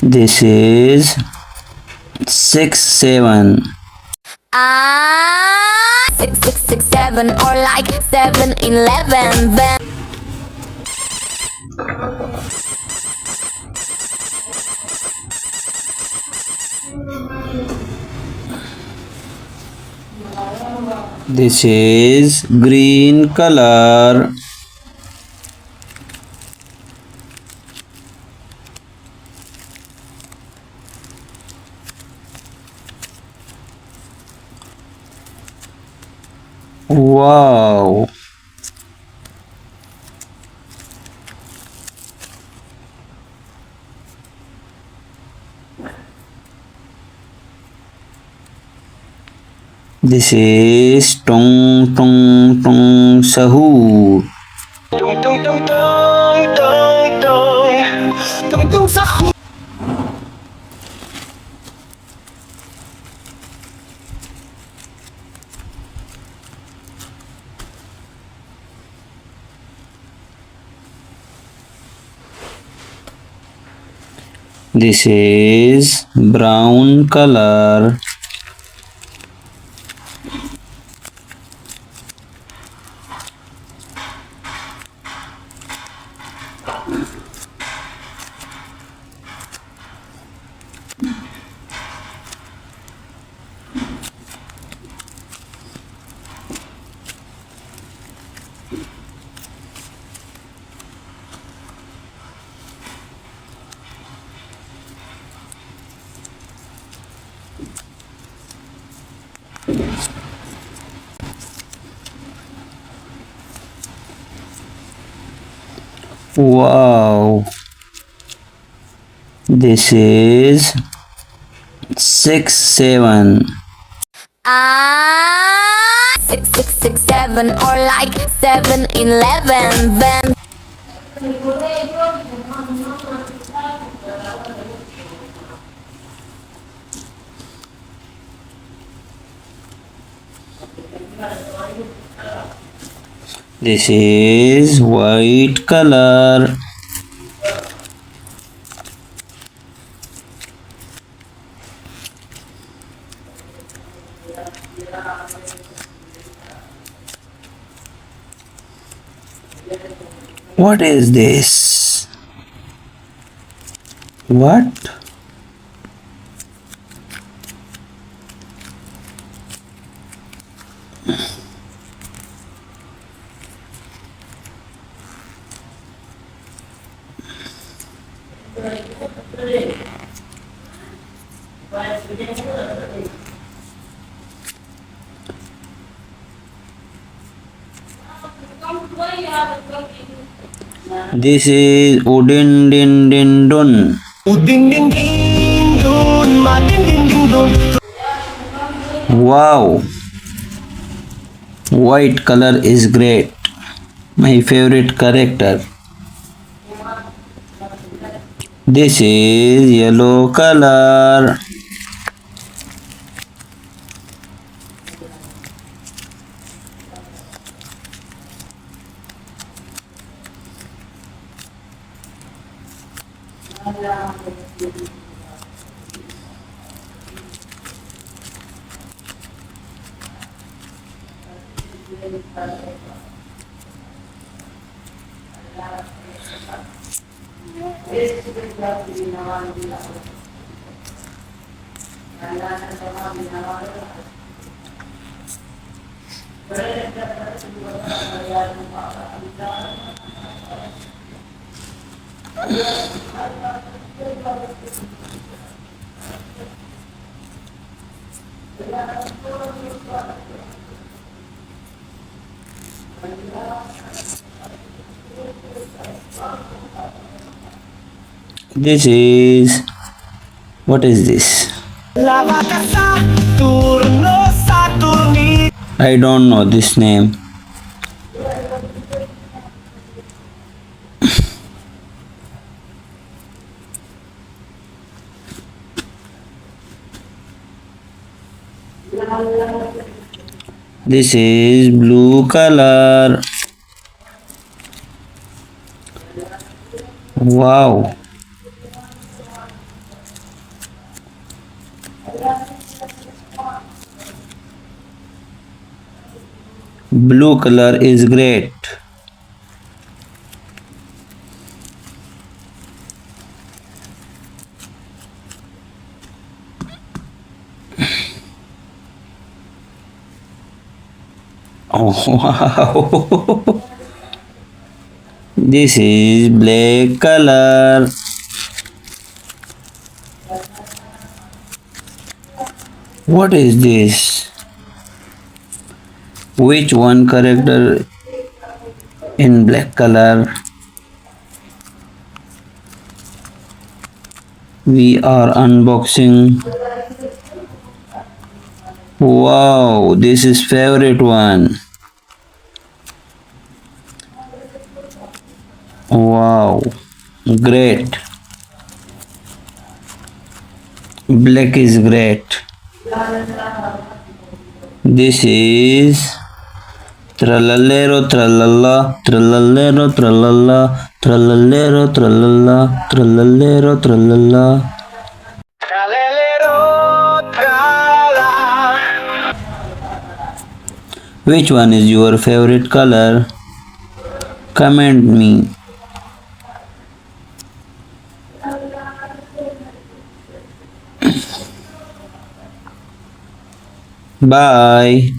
This is 6 7. 6 6 6 7 or like 7-Eleven. Then This is green color. Wow. This is Tung Tung Tung Sahur. Tung tung tung tung tung tung tung tung sahur. This is brown color. Wow. This is 6 7. 6 6 6 7 or like 7-Eleven. Then This is white color. What is this? What? This is UdinDinDinDun. UdinDinDun, madindindindun. Wow. White color is great. My favorite character. This is yellow color. This is, what is this? Lavata Saturno Saturni. I don't know this name. This is blue color. Wow. Blue color is great. Oh wow. This is black color. What is this? Which one character in black color? We are unboxing. Wow, this is favorite one. Wow, great. Black is great. This is Tralalero Tralala, Tralalero Tralala, Tralalero Tralala, Tralalero Tralala. Tralalero Tralala. Which one is your favorite color? Comment me. Bye.